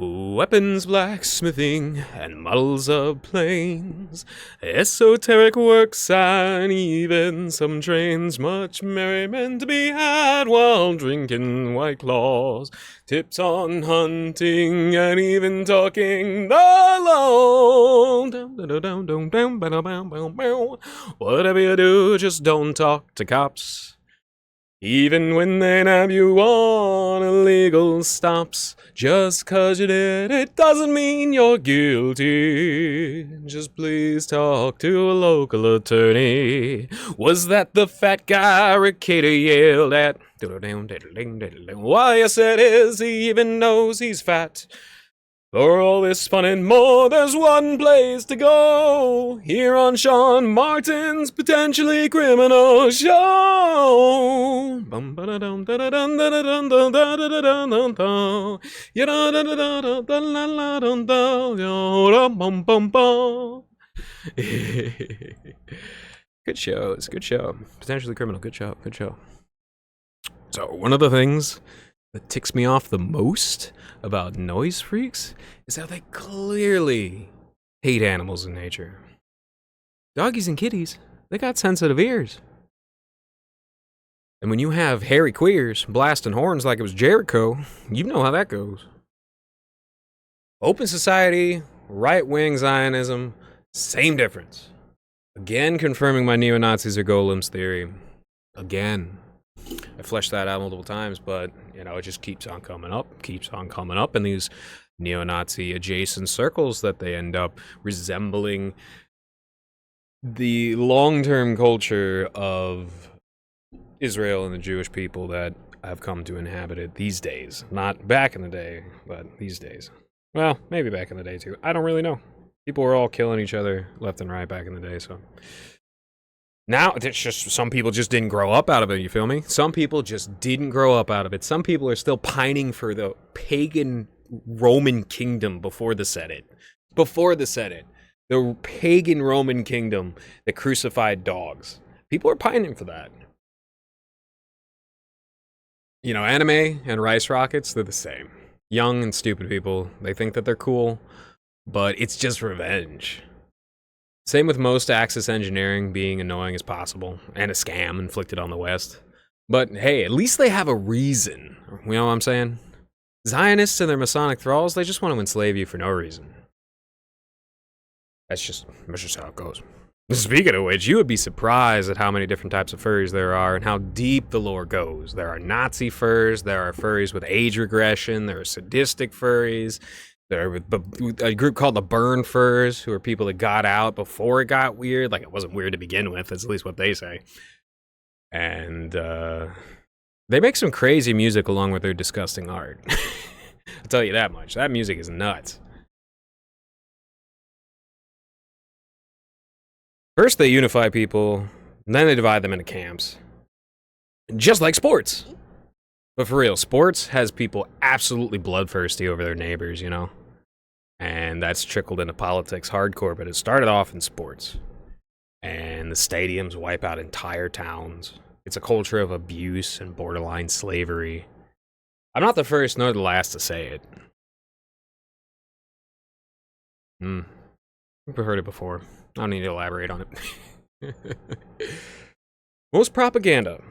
Weapons blacksmithing and models of planes, esoteric works and even some trains. Much merriment to be had while drinking White Claws. Tips on hunting and even talking the law. Whatever you do, just don't talk to cops. Even when they nab you on illegal stops. Just 'cause you did it doesn't mean you're guilty. Just please talk to a local attorney. Was that the fat guy Ricardo yelled at? Why, yes it is, he even knows he's fat. For all this fun and more, there's one place to go. Here on Sean Martin's Potentially Criminal Show. Good show. It's a good show. Potentially Criminal. Good show. Good show. So, one of the things that ticks me off the most about noise freaks is how they clearly hate animals in nature. Doggies and kitties, they got sensitive ears. And when you have hairy queers blasting horns like it was Jericho, you know how that goes. Open society, right-wing Zionism, same difference. Again, confirming my neo-Nazis are golems theory. Again. I fleshed that out multiple times, but, you know, it just keeps on coming up in these neo-Nazi adjacent circles that they end up resembling the long-term culture of Israel and the Jewish people that have come to inhabit it these days. Not back in the day, but these days. Well, maybe back in the day, too. I don't really know. People were all killing each other left and right back in the day, so... Now, it's just some people just didn't grow up out of it, you feel me? Some people just didn't grow up out of it. Some people are still pining for the pagan Roman kingdom before the Senate. Before the Senate. The pagan Roman kingdom that crucified dogs. People are pining for that. You know, anime and rice rockets, they're the same. Young and stupid people, they think that they're cool, but it's just revenge. Same with most Axis engineering being annoying as possible, and a scam inflicted on the West. But hey, at least they have a reason. You know what I'm saying? Zionists and their Masonic thralls, they just want to enslave you for no reason. That's just how it goes. Speaking of which, you would be surprised at how many different types of furries there are and how deep the lore goes. There are Nazi furs, there are furries with age regression, there are sadistic furries. There are a group called the Burn Furs, who are people that got out before it got weird. Like, it wasn't weird to begin with. That's at least what they say. And they make some crazy music along with their disgusting art. I'll tell you that much. That music is nuts. First, they unify people, and then they divide them into camps. Just like sports. But for real, sports has people absolutely bloodthirsty over their neighbors, you know? And that's trickled into politics hardcore, but it started off in sports. And the stadiums wipe out entire towns. It's a culture of abuse and borderline slavery. I'm not the first nor the last to say it. I've heard it before. I don't need to elaborate on it. Most propaganda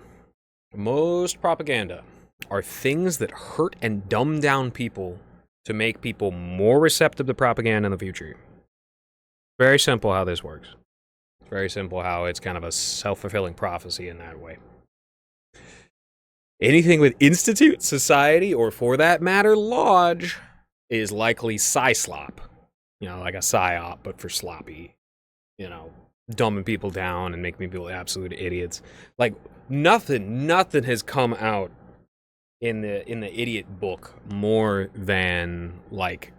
are things that hurt and dumb down people to make people more receptive to propaganda in the future. Very simple how this works. It's very simple how it's kind of a self-fulfilling prophecy in that way. Anything with institute, society, or for that matter, lodge, is likely psy-slop. You know, like a psyop, but for sloppy. You know, dumbing people down and making people absolute idiots. Like, nothing has come out in the idiot book more than, like,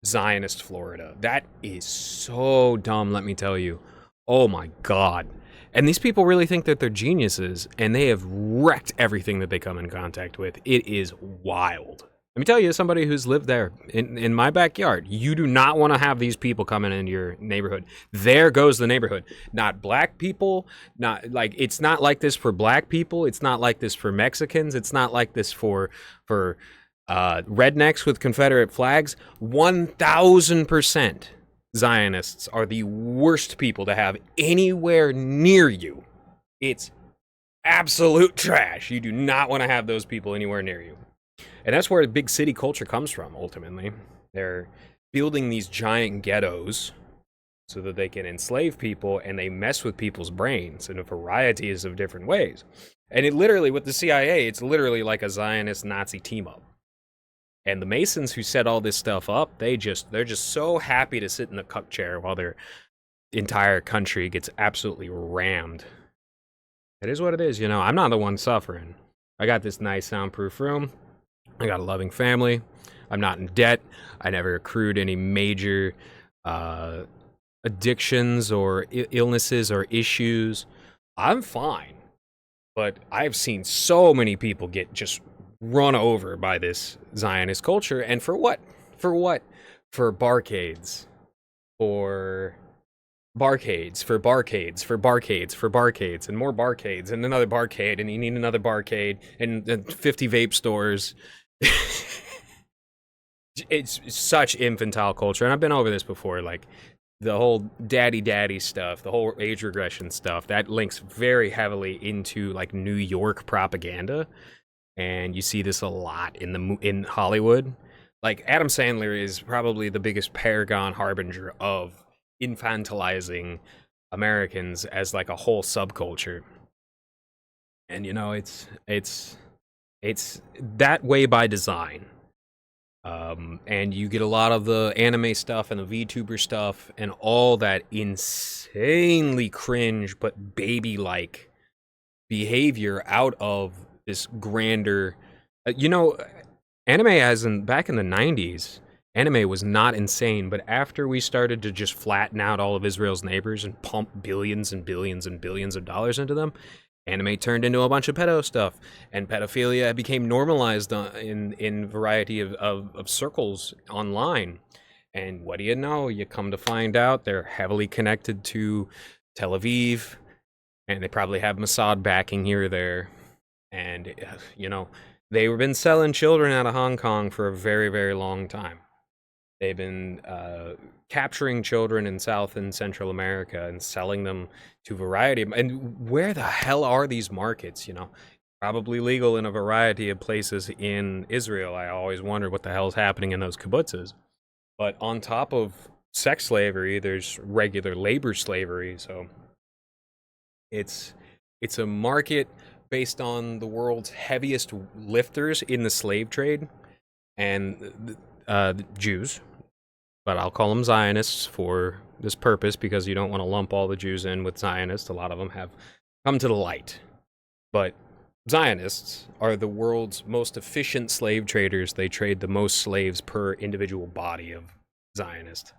Zionist Florida. That is so dumb, let me tell you. Oh my god. And these people really think that they're geniuses, and they have wrecked everything that they come in contact with. It is wild. Let me tell you, as somebody who's lived there, in my backyard, you do not want to have these people coming into your neighborhood. There goes the neighborhood. Not black people, not like, it's not like this for black people. It's not like this for Mexicans. It's not like this for Rednecks with Confederate flags, 1,000% Zionists are the worst people to have anywhere near you. It's absolute trash. You do not want to have those people anywhere near you. And that's where the big city culture comes from, ultimately. They're building these giant ghettos so that they can enslave people, and they mess with people's brains in a variety of different ways. And it literally, with the CIA, it's literally like a Zionist Nazi team up. And the Masons who set all this stuff up, they're just so happy to sit in the cuck chair while their entire country gets absolutely rammed. It is what it is, you know. I'm not the one suffering. I got this nice soundproof room. I got a loving family. I'm not in debt. I never accrued any major addictions or illnesses or issues. I'm fine. But I've seen so many people get just run over by this Zionist culture. And for what? For what? For barcades. For barcades, for barcades, for barcades, for barcades, and more barcades, and another barcade, and you need another barcade, and 50 vape stores. It's such infantile culture, and I've been over this before, like the whole daddy stuff, the whole age regression stuff, that links very heavily into like New York propaganda, and you see this a lot in Hollywood. Like Adam Sandler is probably the biggest paragon harbinger of infantilizing Americans as like a whole subculture. And you know, it's that way by design. And you get a lot of the anime stuff and the VTuber stuff and all that insanely cringe but baby-like behavior out of this grander. You know, anime back in the 90s, anime was not insane, but after we started to just flatten out all of Israel's neighbors and pump billions and billions and billions of dollars into them, anime turned into a bunch of pedo stuff, and pedophilia became normalized in variety of circles online. And what do you know? You come to find out they're heavily connected to Tel Aviv, and they probably have Mossad backing here or there. And, you know, they've been selling children out of Hong Kong for a very, very long time. They've been capturing children in South and Central America and selling them to variety of, and where the hell are these markets? You know, probably legal in a variety of places in Israel. I always wonder what the hell's happening in those kibbutzes. But on top of sex slavery, there's regular labor slavery. So it's a market based on the world's heaviest lifters in the slave trade, and the Jews. But I'll call them Zionists for this purpose because you don't want to lump all the Jews in with Zionists. A lot of them have come to the light. But Zionists are the world's most efficient slave traders. They trade the most slaves per individual body of Zionist.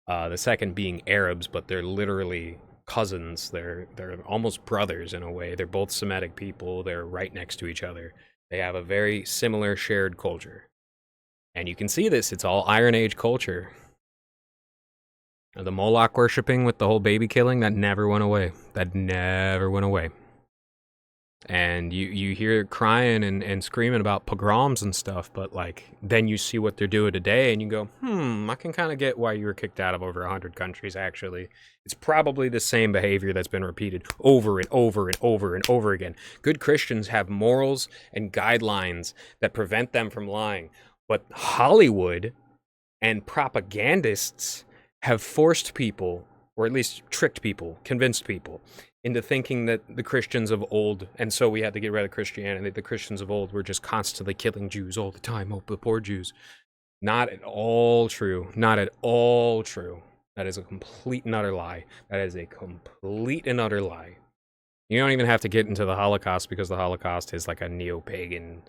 The second being Arabs, but they're literally cousins. They're almost brothers in a way. They're both Semitic people. They're right next to each other. They have a very similar shared culture. And you can see this, it's all Iron Age culture. The Moloch worshipping with the whole baby killing, that never went away. That never went away. And you hear crying and screaming about pogroms and stuff, but like then you see what they're doing today and you go, I can kind of get why you were kicked out of over 100 countries, actually. It's probably the same behavior that's been repeated over and over and over and over again. Good Christians have morals and guidelines that prevent them from lying. But Hollywood and propagandists have forced people, or at least tricked people, convinced people, into thinking that the Christians of old, and so we had to get rid of Christianity, the Christians of old were just constantly killing Jews all the time, the poor Jews. Not at all true. Not at all true. That is a complete and utter lie. That is a complete and utter lie. You don't even have to get into the Holocaust because the Holocaust is like a neo-pagan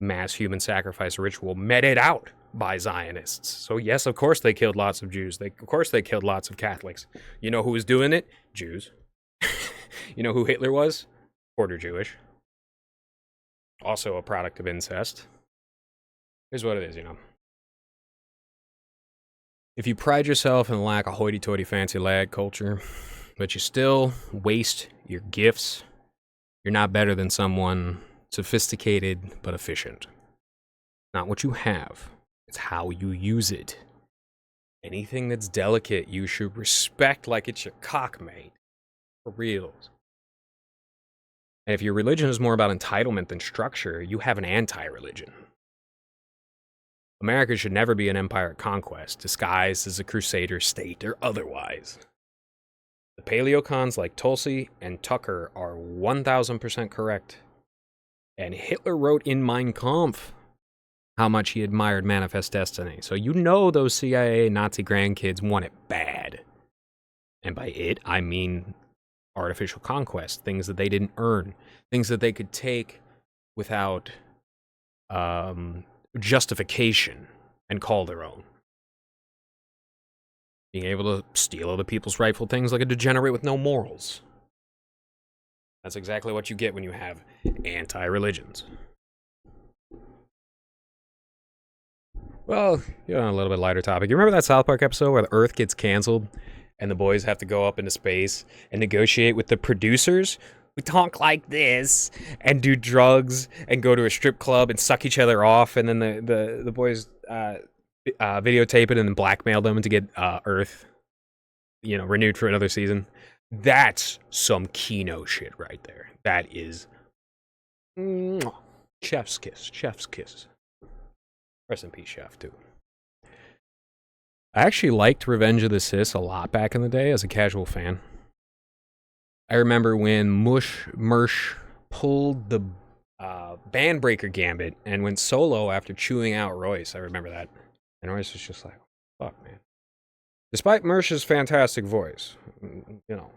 mass human sacrifice ritual meted out by Zionists. So yes, of course they killed lots of Jews. Of course they killed lots of Catholics. You know who was doing it? Jews. You know who Hitler was? Quarter Jewish. Also a product of incest. Here's what it is, you know. If you pride yourself in the lack of hoity-toity fancy lad culture, but you still waste your gifts, you're not better than someone sophisticated but efficient. Not what you have. It's how you use it. Anything that's delicate, you should respect like it's your cockmate. For reals. And if your religion is more about entitlement than structure, you have an anti-religion. America should never be an empire at conquest, disguised as a crusader state or otherwise. The paleocons like Tulsi and Tucker are 1000% correct. And Hitler wrote in Mein Kampf how much he admired Manifest Destiny. So you know those CIA Nazi grandkids want it bad. And by it, I mean artificial conquest, things that they didn't earn, things that they could take without justification and call their own. Being able to steal other people's rightful things like a degenerate with no morals. That's exactly what you get when you have anti-religions. Well, you know, a little bit lighter topic. You remember that South Park episode where the Earth gets canceled and the boys have to go up into space and negotiate with the producers? We talk like this and do drugs and go to a strip club and suck each other off, and then the boys videotape it and then blackmail them to get Earth, you know, renewed for another season. That's some Kino shit right there. That is chef's kiss, chef's kiss. Rest in peace, Chef, too. I actually liked Revenge of the Sis a lot back in the day as a casual fan. I remember when Mersh pulled the Bandbreaker gambit and went solo after chewing out Royce. I remember that. And Royce was just like, fuck, man. Despite Mersh's fantastic voice, you know,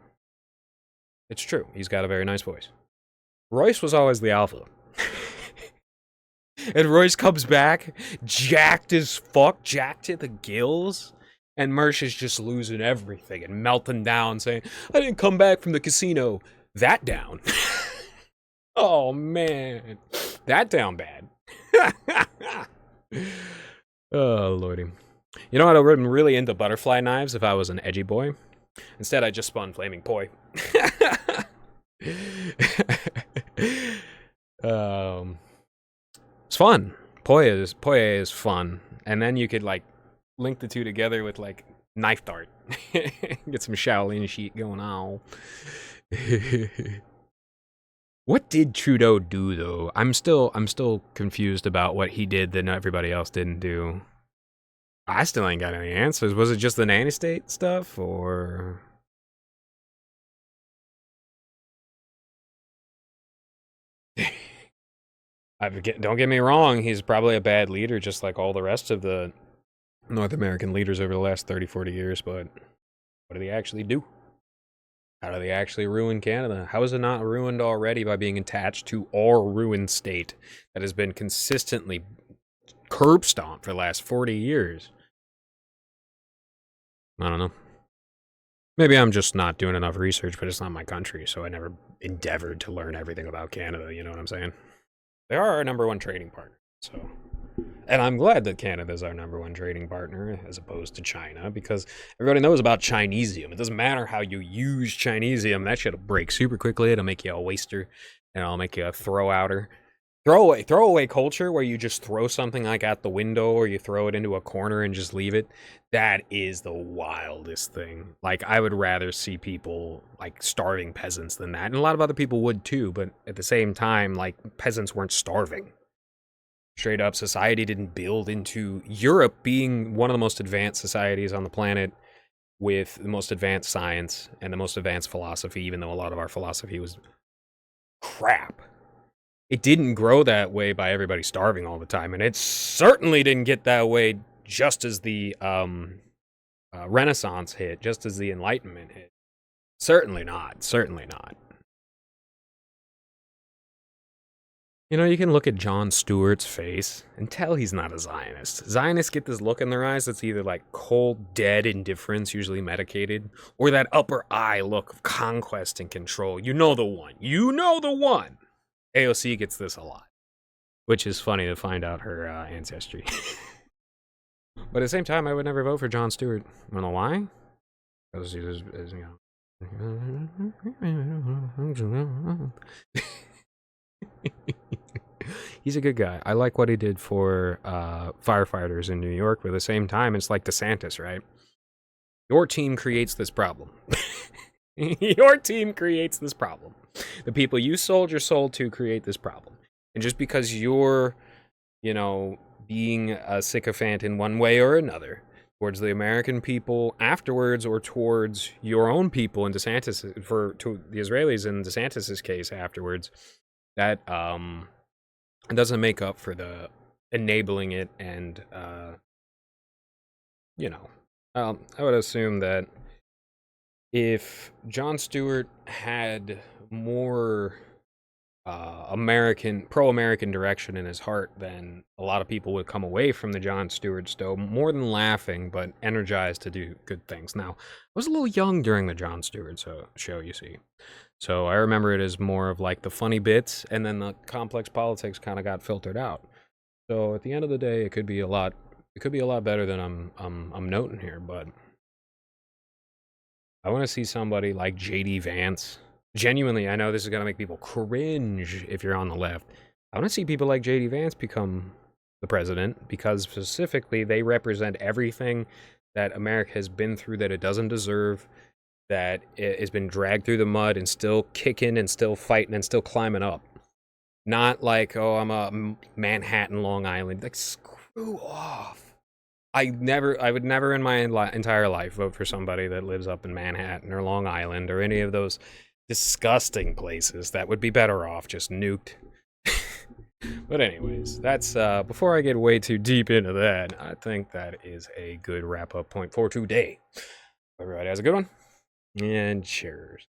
it's true. He's got a very nice voice. Royce was always the alpha. And Royce comes back, jacked as fuck, jacked to the gills. And Mersh is just losing everything and melting down, saying, I didn't come back from the casino. That down. Oh, man. That down bad. Oh, lordy. You know what? I would have been really into butterfly knives if I was an edgy boy. Instead, I just spun flaming poi. It's fun. Poye is fun. And then you could, like, link the two together with, like, knife dart. Get some Shaolin shit going on. What did Trudeau do, though? I'm still confused about what he did that everybody else didn't do. I still ain't got any answers. Was it just the nanny state stuff, or... Don't get me wrong, he's probably a bad leader, just like all the rest of the North American leaders over the last 30, 40 years, but what do they actually do? How do they actually ruin Canada? How is it not ruined already by being attached to our ruined state that has been consistently curb stomped for the last 40 years? I don't know. Maybe I'm just not doing enough research, but it's not my country, so I never endeavored to learn everything about Canada, you know what I'm saying? They are our number one trading partner, so... And I'm glad that Canada's our number one trading partner as opposed to China, because everybody knows about Chinesium. It doesn't matter how you use Chinesium. That shit'll break super quickly. It'll make you a waster, and it'll make you a throw-outer. Throwaway culture where you just throw something like out the window or you throw it into a corner and just leave it. That is the wildest thing. Like, I would rather see people like starving peasants than that. And a lot of other people would too, but at the same time, like, peasants weren't starving. Straight up, society didn't build into Europe being one of the most advanced societies on the planet with the most advanced science and the most advanced philosophy, even though a lot of our philosophy was crap. It didn't grow that way by everybody starving all the time, and it certainly didn't get that way just as the Renaissance hit, just as the Enlightenment hit. Certainly not. Certainly not. You know, you can look at Jon Stewart's face and tell he's not a Zionist. Zionists get this look in their eyes that's either like cold, dead indifference, usually medicated, or that upper eye look of conquest and control. You know the one. You know the one. AOC gets this a lot, which is funny to find out her ancestry. But at the same time, I would never vote for Jon Stewart. You know why? Because he was, you know... He's a good guy. I like what he did for firefighters in New York, but at the same time, it's like DeSantis, right? Your team creates this problem. Your team creates this problem. The people you sold your soul to create this problem. And just because you're, being a sycophant in one way or another towards the American people afterwards, or towards your own people in DeSantis, to the Israelis in DeSantis's case afterwards, that doesn't make up for the enabling it. And I would assume that if Jon Stewart had more pro-American direction in his heart, then a lot of people would come away from the Jon Stewart show more than laughing, but energized to do good things. Now, I was a little young during the Jon Stewart show, you see. So I remember it as more of like the funny bits, and then the complex politics kind of got filtered out. So at the end of the day, it could be a lot better than I'm noting here, but I want to see somebody like JD Vance. Genuinely, I know this is going to make people cringe if you're on the left. I want to see people like JD Vance become the president, because specifically they represent everything that America has been through that it doesn't deserve, that it has been dragged through the mud and still kicking and still fighting and still climbing up. Not like, oh, I'm a Manhattan, Long Island. Like, screw off. I would never in my entire life vote for somebody that lives up in Manhattan or Long Island or any of those disgusting places. That would be better off just nuked. But anyways, that's before I get way too deep into that, I think that is a good wrap-up point for today. Everybody has a good one, and cheers.